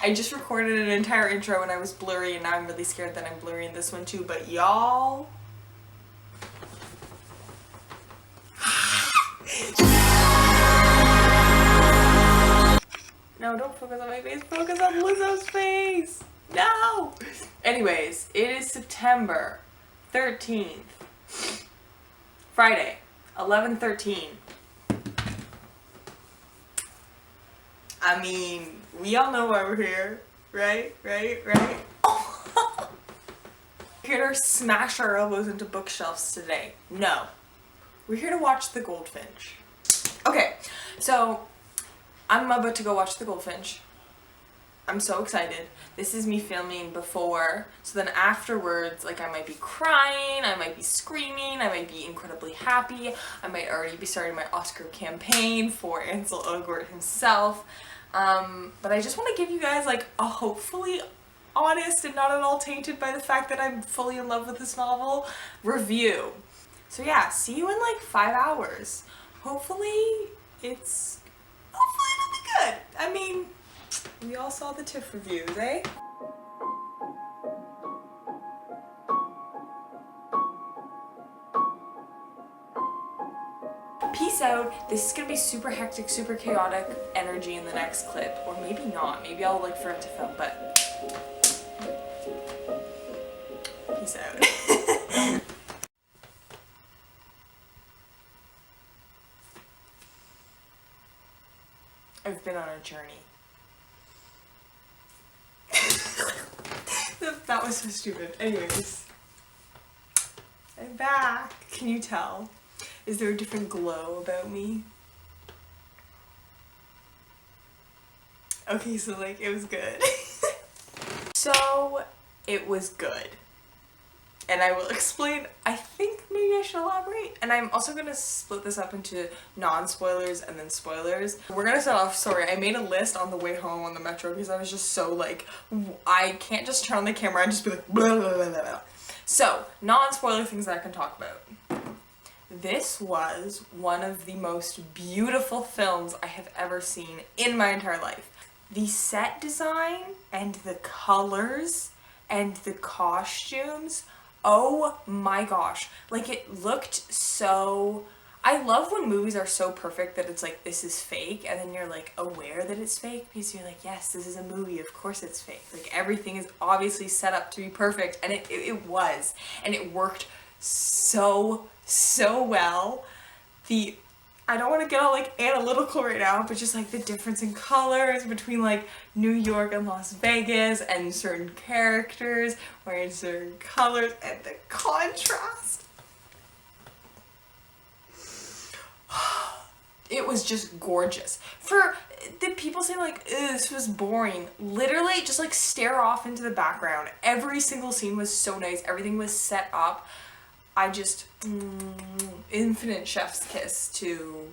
I just recorded an entire intro and I was blurry, and now I'm really scared that I'm blurry in this one too, but y'all... No, don't focus on my face, focus on Lizzo's face! No! Anyways, it is September 13th. Friday, 11/13. I mean, we all know why we're here, right? We're here to smash our elbows into bookshelves today. No. We're here to watch The Goldfinch. Okay, so I'm about to go watch The Goldfinch. I'm so excited. This is me filming before, so then afterwards, like, I might be crying, I might be screaming, I might be incredibly happy, I might already be starting my Oscar campaign for Ansel Elgort himself. But I just want to give you guys like a hopefully honest and not at all tainted by the fact that I'm fully in love with this novel review. So yeah, see you in like 5 hours. Hopefully it'll be good. I mean, we all saw the TIFF reviews, eh? Peace out. This is gonna be super hectic, super chaotic energy in the next clip. Or maybe not. Maybe I'll like forget to film, but peace out. I've been on a journey. That was so stupid. Anyways. I'm back. Can you tell? Is there a different glow about me? Okay, so like, it was good. So, it was good. And I will explain, I think maybe I should elaborate. And I'm also gonna split this up into non-spoilers and then spoilers. We're gonna start off, sorry, I made a list on the way home on the metro because I was just so like, I can't just turn on the camera and just be like, blah, blah, blah, blah. So, non-spoiler things that I can talk about. This was one of the most beautiful films I have ever seen in my entire life. The set design and the colors and the costumes, oh my gosh. Like, it looked so... I love when movies are so perfect that it's like, this is fake, and then you're like aware that it's fake because you're like, yes, this is a movie, of course it's fake. Like, everything is obviously set up to be perfect, and it was. And it worked so well. I don't want to get all like analytical right now, but just like the difference in colors between like New York and Las Vegas and certain characters wearing certain colors and the contrast. It was just gorgeous. For the people saying like, this was boring, literally just like stare off into the background. Every single scene was so nice. Everything was set up. I just, infinite chef's kiss to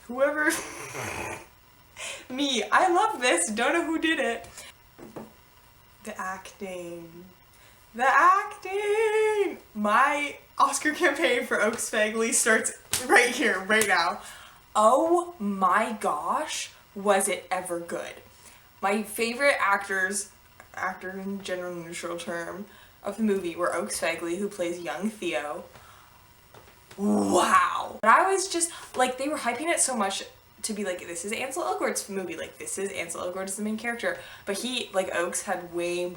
whoever, me. I love this, don't know who did it. The acting. My Oscar campaign for Oaks Fagley starts right here, right now. Oh my gosh, was it ever good. My favorite actor in general neutral term, of the movie were Oaks Fagley, who plays young Theo. Wow. But I was just, like, they were hyping it so much to be like, this is Ansel Elgort's movie, like, this is Ansel Elgort is the main character. But he, like, Oaks had way,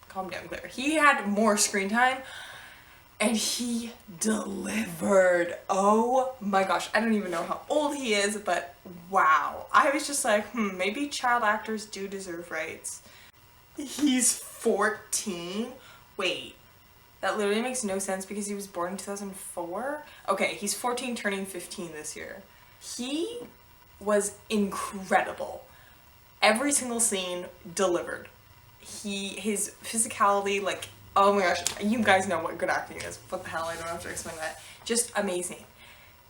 calm down, Claire. He had more screen time, and he delivered. Oh my gosh, I don't even know how old he is, but wow. I was just like, maybe child actors do deserve rights. He's 14? Wait, that literally makes no sense because he was born in 2004? Okay, he's 14 turning 15 this year. He was incredible. Every single scene delivered. His physicality, like, oh my gosh, you guys know what good acting is. What the hell, I don't have to explain that. Just amazing.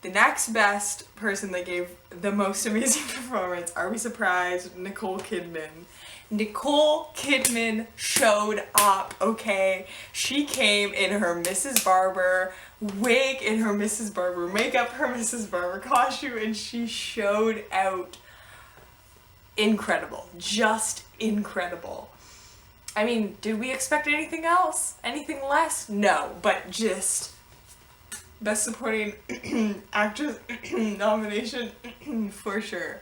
The next best person that gave the most amazing performance, are we surprised? Nicole Kidman. Nicole Kidman showed up, okay? She came in her Mrs. Barber wig, in her Mrs. Barber makeup, her Mrs. Barber costume, and she showed out. Incredible. Just incredible. I mean, did we expect anything else? Anything less? No, but just Best Supporting Actress nomination for sure.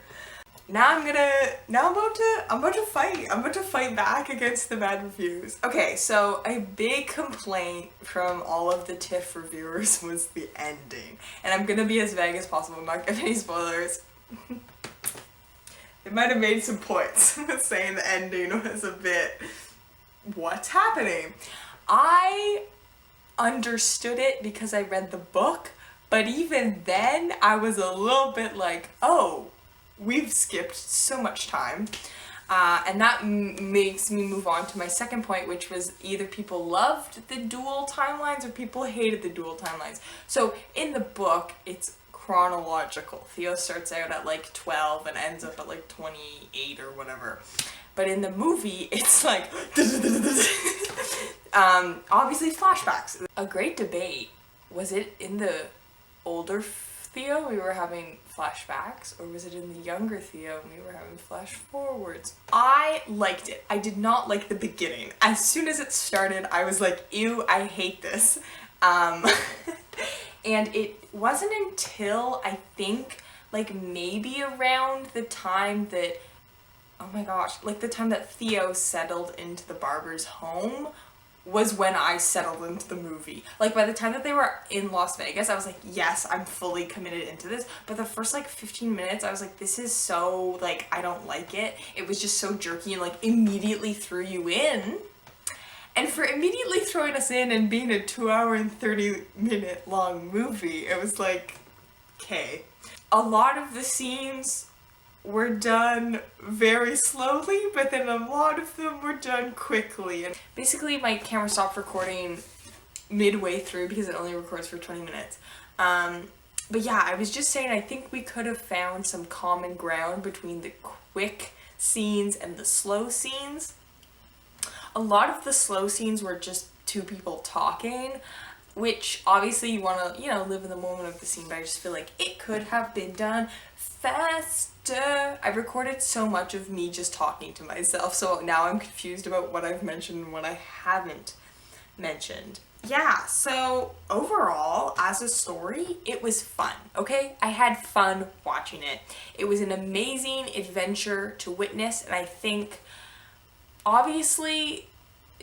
Now I'm about to fight back against the bad reviews. Okay, so a big complaint from all of the TIFF reviewers was the ending. And I'm gonna be as vague as possible, I'm not giving any spoilers. It might have made some points with saying the ending was a bit, what's happening? I understood it because I read the book, but even then I was a little bit like, oh, we've skipped so much time. And that makes me move on to my second point, which was either people loved the dual timelines or people hated the dual timelines. So in the book, it's chronological. Theo starts out at like 12 and ends up at like 28 or whatever. But in the movie, it's like, obviously flashbacks. A great debate, was it in the older Theo we were having flashbacks, or was it in the younger Theo and we were having flash forwards? I liked it. I did not like the beginning. As soon as it started, I was like, ew, I hate this. And it wasn't until, I think, like maybe around the time that, oh my gosh, like the time that Theo settled into the barber's home was when I settled into the movie. Like by the time that they were in Las Vegas, I was like, yes, I'm fully committed into this. But the first like 15 minutes, I was like, this is so, like, I don't like it. It was just so jerky and like immediately threw you in. And for immediately throwing us in and being a 2-hour and 30-minute long movie, it was like, okay. A lot of the scenes were done very slowly, but then a lot of them were done quickly. And basically my camera stopped recording midway through because it only records for 20 minutes. But yeah, I was just saying I think we could have found some common ground between the quick scenes and the slow scenes. A lot of the slow scenes were just two people talking, which obviously you want to, you know, live in the moment of the scene, but I just feel like it could have been done faster. I recorded so much of me just talking to myself, so now I'm confused about what I've mentioned and what I haven't mentioned. Yeah, so overall, as a story, it was fun, okay? I had fun watching it. It was an amazing adventure to witness, and I think obviously,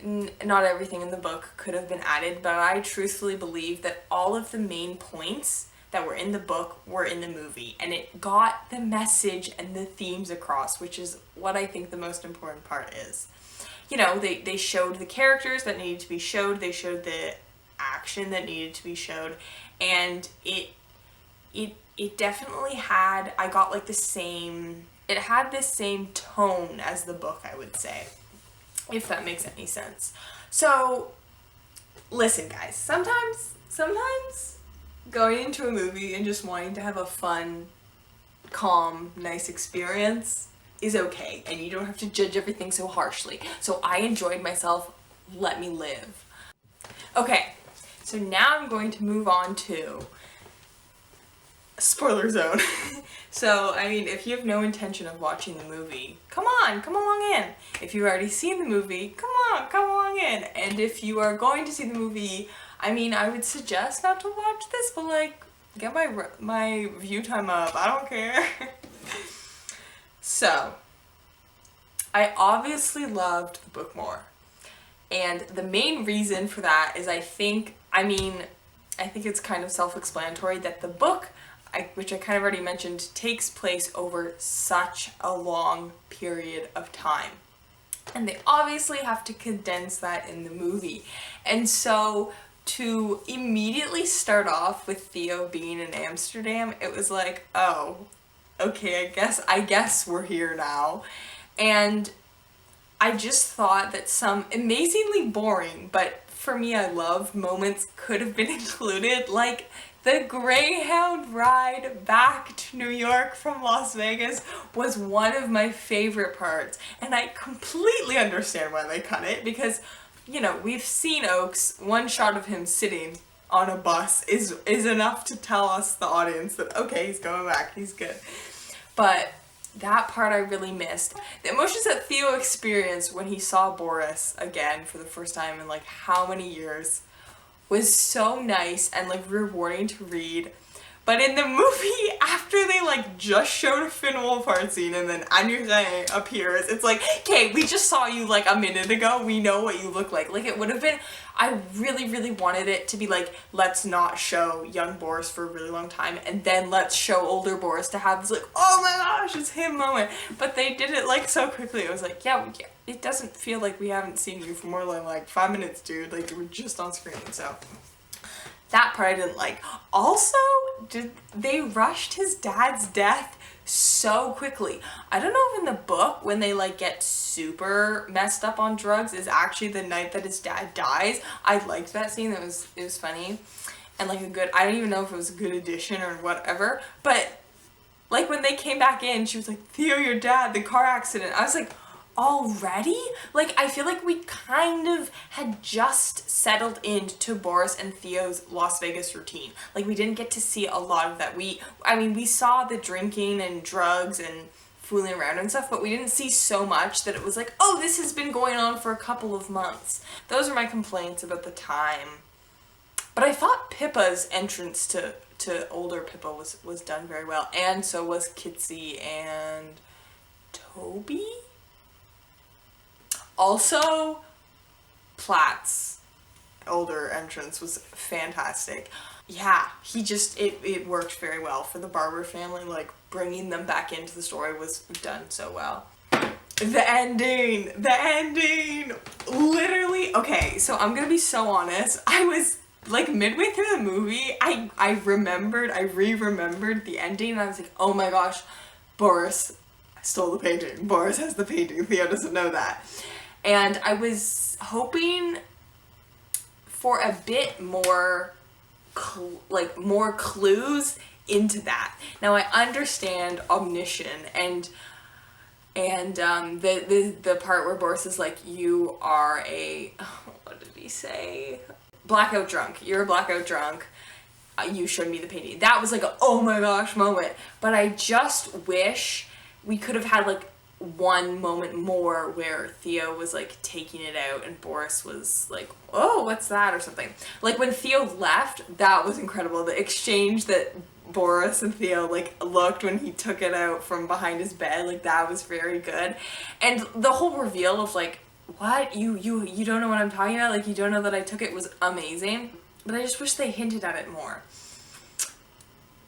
not everything in the book could have been added, but I truthfully believe that all of the main points that were in the book were in the movie, and it got the message and the themes across, which is what I think the most important part is. You know, they showed the characters that needed to be showed, they showed the action that needed to be showed, and it definitely had, I got like it had the same tone as the book, I would say, if that makes any sense. So, listen guys, sometimes going into a movie and just wanting to have a fun, calm, nice experience is okay, and you don't have to judge everything so harshly. So I enjoyed myself, let me live. Okay, so now I'm going to move on to spoiler zone. So, I mean, if you have no intention of watching the movie, come along in. If you've already seen the movie, come along in. And if you are going to see the movie, I mean, I would suggest not to watch this, but like, get my view time up, I don't care. So, I obviously loved the book more. And the main reason for that is I think it's kind of self-explanatory that the book, which I kind of already mentioned, takes place over such a long period of time. And they obviously have to condense that in the movie. And so to immediately start off with Theo being in Amsterdam, it was like, oh, okay, I guess we're here now. And I just thought that some amazingly boring, but for me I love, moments could have been included, like The Greyhound ride back to New York from Las Vegas was one of my favorite parts, and I completely understand why they cut it, because, you know, we've seen Oaks. One shot of him sitting on a bus is enough to tell us, the audience, that okay, he's going back, he's good. But that part I really missed. The emotions that Theo experienced when he saw Boris again for the first time in like how many years was so nice and like rewarding to read. But in the movie, after they like just showed a Finn Wolfhard scene and then Anika appears, it's like, okay, we just saw you like a minute ago, we know what you look like. Like, it would have been, I really, really wanted it to be like, let's not show young Boris for a really long time, and then let's show older Boris to have this like, oh my gosh, it's him moment. But they did it like so quickly. It was like, yeah, it doesn't feel like we haven't seen you for more than like 5 minutes, dude. Like, you were just on screen, so. That part I didn't like. Also, they rushed his dad's death so quickly. I don't know if in the book, when they like get super messed up on drugs, is actually the night that his dad dies. I liked that scene. It was funny. And like a good, I don't even know if it was a good addition or whatever, but like when they came back in, she was like, Theo, your dad, the car accident. I was like, already? Like, I feel like we kind of had just settled into Boris and Theo's Las Vegas routine. Like, we didn't get to see a lot of that. I mean, we saw the drinking and drugs and fooling around and stuff, but we didn't see so much that it was like, oh, this has been going on for a couple of months. Those are my complaints about the time. But I thought Pippa's entrance to older Pippa was done very well, and so was Kitsy and Toby? Also, Platt's older entrance was fantastic. Yeah, it worked very well for the Barber family. Like, bringing them back into the story was done so well. The ending! Literally, okay, so I'm gonna be so honest. I was like midway through the movie, I re-remembered the ending, and I was like, oh my gosh, Boris stole the painting. Boris has the painting. Theo doesn't know that. And I was hoping for a bit more, more clues into that. Now, I understand omniscient and the part where Boris is like, you are a, what did he say? Blackout drunk. You're a blackout drunk. You showed me the painting. That was like a, oh my gosh moment. But I just wish we could have had like one moment more where Theo was like taking it out and Boris was like, oh, what's that, or something. Like when Theo left, that was incredible. The exchange that Boris and Theo like looked when he took it out from behind his bed, like that was very good. And the whole reveal of like, what, you don't know what I'm talking about, like you don't know that I took it, was amazing. But I just wish they hinted at it more.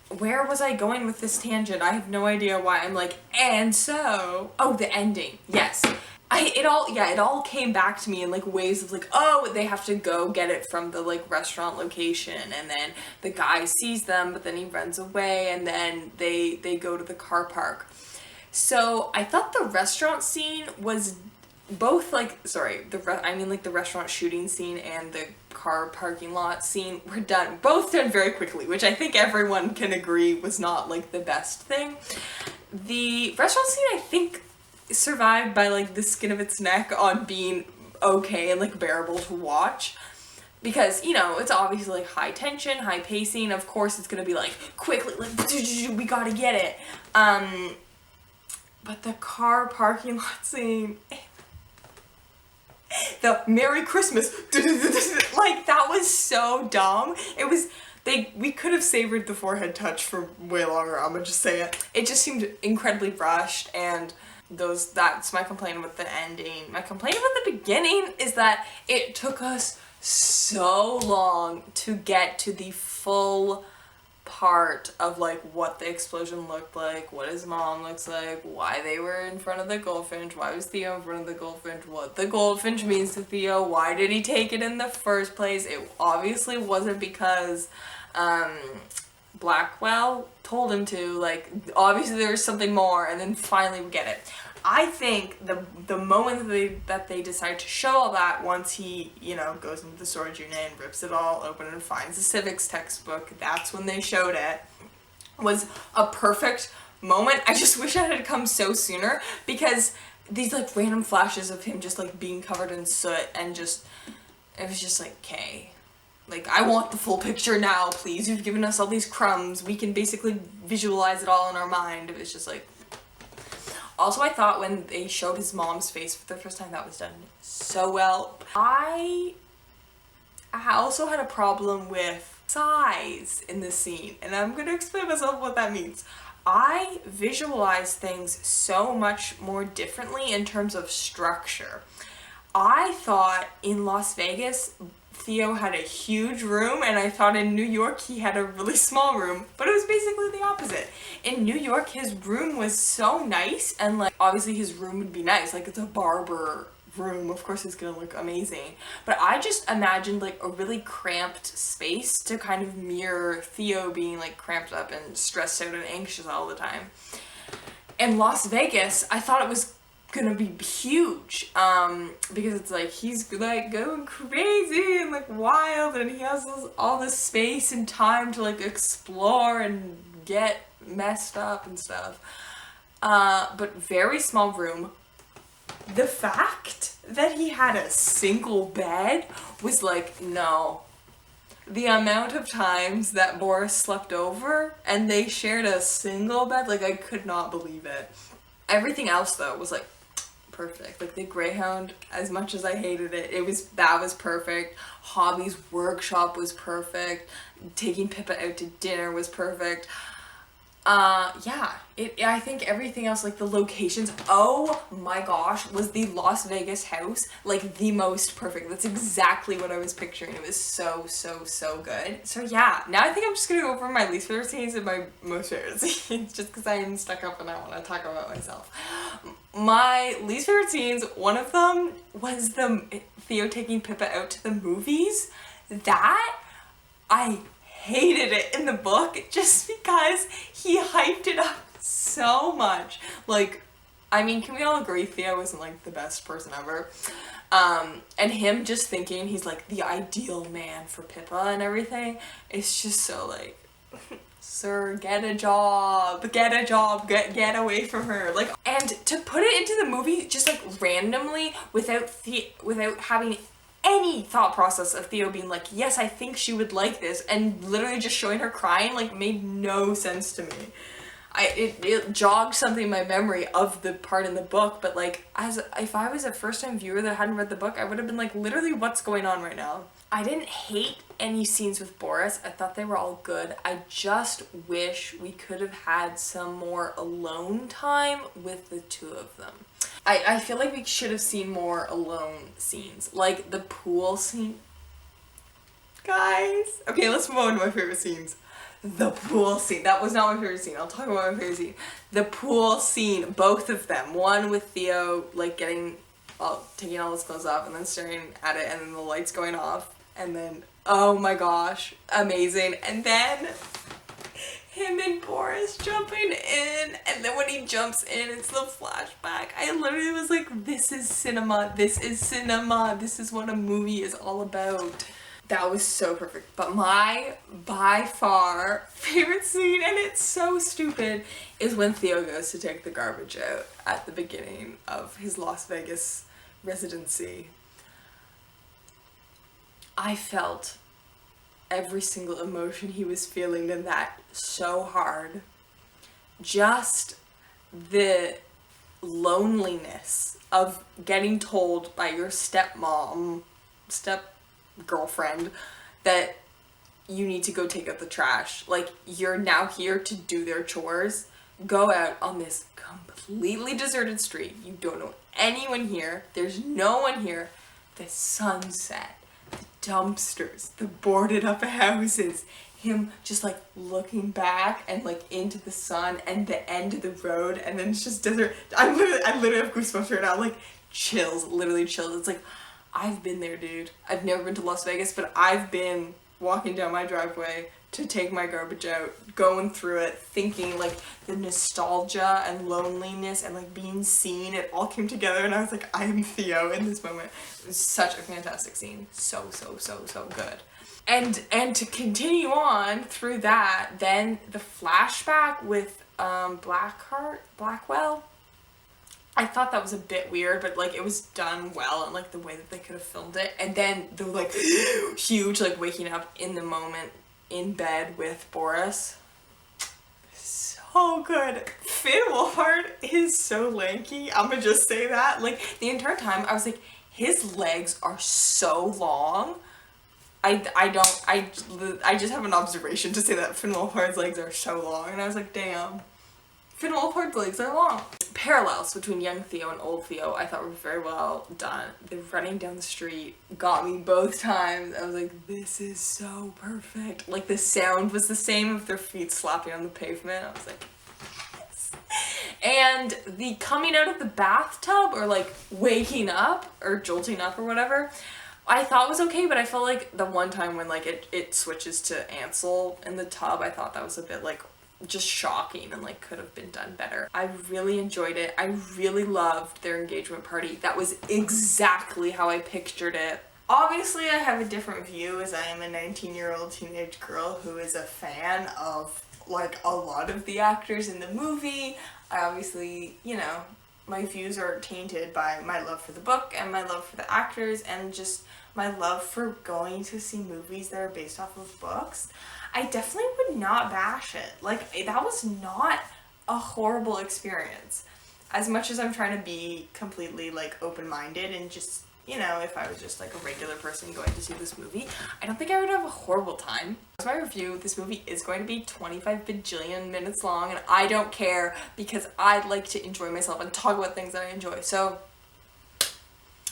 Where was I going with this tangent? I have no idea why I'm like, and so, oh, the ending, yes. It all came back to me in like ways of like, oh, they have to go get it from the like restaurant location, and then the guy sees them, but then he runs away, and then they go to the car park. So I thought the restaurant scene was both like, the restaurant shooting scene and the car parking lot scene were both done very quickly, which I think everyone can agree was not like the best thing. The restaurant scene, I think, survived by like the skin of its neck on being okay and like bearable to watch, because, you know, it's obviously like high tension, high pacing. Of course it's gonna be like quickly, like we gotta get it. But the car parking lot scene, the Merry Christmas, like that was so dumb. It was, we could have savored the forehead touch for way longer, I'm gonna just say it. It just seemed incredibly rushed, and that's my complaint with the ending. My complaint about the beginning is that it took us so long to get to the full part of like what the explosion looked like, what his mom looks like, why they were in front of the goldfinch, why was Theo in front of the goldfinch, what the goldfinch means to Theo, why did he take it in the first place. It obviously wasn't because Blackwell told him to, like, obviously there's something more, and then finally we get it. I think the moment that they decide to show all that, once he, you know, goes into the storage unit and rips it all open and finds the civics textbook, that's when they showed it, was a perfect moment. I just wish it had come so sooner, because these like random flashes of him just like being covered in soot and just, it was just like, okay, like, I want the full picture now, please. You've given us all these crumbs. We can basically visualize it all in our mind. It was just like, also, I thought when they showed his mom's face for the first time, that was done so well. I also had a problem with size in this scene, and I'm going to explain myself what that means. I visualize things so much more differently in terms of structure. I thought in Las Vegas, Theo had a huge room, and I thought in New York he had a really small room, but it was basically the opposite. In New York, his room was so nice, and like, obviously his room would be nice, like it's a barber room, of course it's gonna look amazing, but I just imagined like a really cramped space to kind of mirror Theo being like cramped up and stressed out and anxious all the time. In Las Vegas, I thought it was gonna be huge, because it's like he's like going crazy and like wild, and he has all this space and time to like explore and get messed up and stuff, but very small room. The fact that he had a single bed was like, no. The amount of times that Boris slept over and they shared a single bed, like, I could not believe it. Everything else though was like perfect. Like the Greyhound, as much as I hated it, that was perfect. Hobby's workshop was perfect. Taking Pippa out to dinner was perfect. Yeah, I think everything else, like the locations, oh my gosh, was the Las Vegas house like the most perfect. That's exactly what I was picturing. It was so, so, so good. So yeah, now I think I'm just gonna go over my least favorite scenes and my most favorite scenes, just because I'm stuck up and I want to talk about myself. My least favorite scenes, one of them was the Theo taking Pippa out to the movies. That, I hated it in the book just because he hyped it up so much. Like, I mean, can we all agree Theo isn't like the best person ever? And him just thinking he's like the ideal man for Pippa and everything, it's just so like, sir, get a job, get away from her. Like, and to put it into the movie just like randomly without having any thought process of Theo being like, yes, I think she would like this, and literally just showing her crying, like, made no sense to me. It jogged something in my memory of the part in the book, but like, if I was a first-time viewer that hadn't read the book, I would have been like, literally, what's going on right now? I didn't hate any scenes with Boris. I thought they were all good. I just wish we could have had some more alone time with the two of them. I feel like we should have seen more alone scenes, like the pool scene. Guys, okay, let's move on to my favorite scenes. The pool scene. That was not my favorite scene. I'll talk about my favorite scene. The pool scene, both of them. One with Theo, like, taking all his clothes off and then staring at it, and then the lights going off, and then, oh my gosh, amazing. And then him and Boris jumping in, and then when he jumps in, it's the flashback. I literally was like, this is cinema, this is cinema, this is what a movie is all about. That was so perfect. But my, by far, favorite scene, and it's so stupid, is when Theo goes to take the garbage out at the beginning of his Las Vegas residency. I felt every single emotion he was feeling in that so hard. Just the loneliness of getting told by your girlfriend, that you need to go take out the trash. Like, you're now here to do their chores. Go out on this completely deserted street. You don't know anyone here. There's no one here. The sunset, the dumpsters, the boarded up houses, him just like looking back and like into the sun and the end of the road, and then it's just desert. I literally have goosebumps right now, like chills, literally chills. It's like, I've been there, dude. I've never been to Las Vegas, but I've been walking down my driveway to take my garbage out, going through it, thinking like the nostalgia and loneliness and like being seen, it all came together, and I was like, I am Theo in this moment. It was such a fantastic scene. So good. And to continue on through that, then the flashback with Blackwell, I thought that was a bit weird, but like it was done well, and like the way that they could have filmed it. And then the like huge like waking up in the moment in bed with Boris. So good. Finn Wolfhard is so lanky. I'm gonna just say that. Like the entire time I was like, his legs are so long. I just have an observation to say that Finn Wolfhard's legs are so long, and I was like, damn. Finn Wolfhard's legs are long. Parallels between young Theo and old Theo I thought were very well done. The running down the street got me both times. I was like, this is so perfect. Like the sound was the same of their feet slapping on the pavement. I was like, yes. And the coming out of the bathtub, or like waking up or jolting up or whatever, I thought was okay, but I felt like the one time when like it switches to Ansel in the tub, I thought that was a bit like just shocking and like could have been done better. I really enjoyed it. I really loved their engagement party. That was exactly how I pictured it. Obviously I have a different view, as I am a 19-year-old teenage girl who is a fan of like a lot of the actors in the movie. I obviously, you know, my views are tainted by my love for the book and my love for the actors and just my love for going to see movies that are based off of books. I definitely would not bash it. Like, that was not a horrible experience. As much as I'm trying to be completely, like, open-minded and just, you know, if I was just, like, a regular person going to see this movie, I don't think I would have a horrible time. As my review, this movie is going to be 25 bajillion minutes long, and I don't care because I like to enjoy myself and talk about things that I enjoy. So,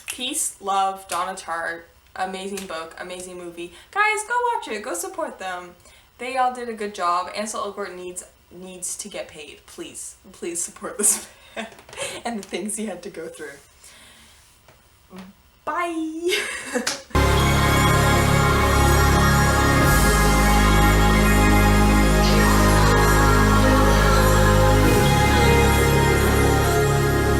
peace, love, Donna Tartt. Amazing book, amazing movie. Guys, go watch it. Go support them. They all did a good job. Ansel Elgort needs to get paid. Please support this man and the things he had to go through. Bye.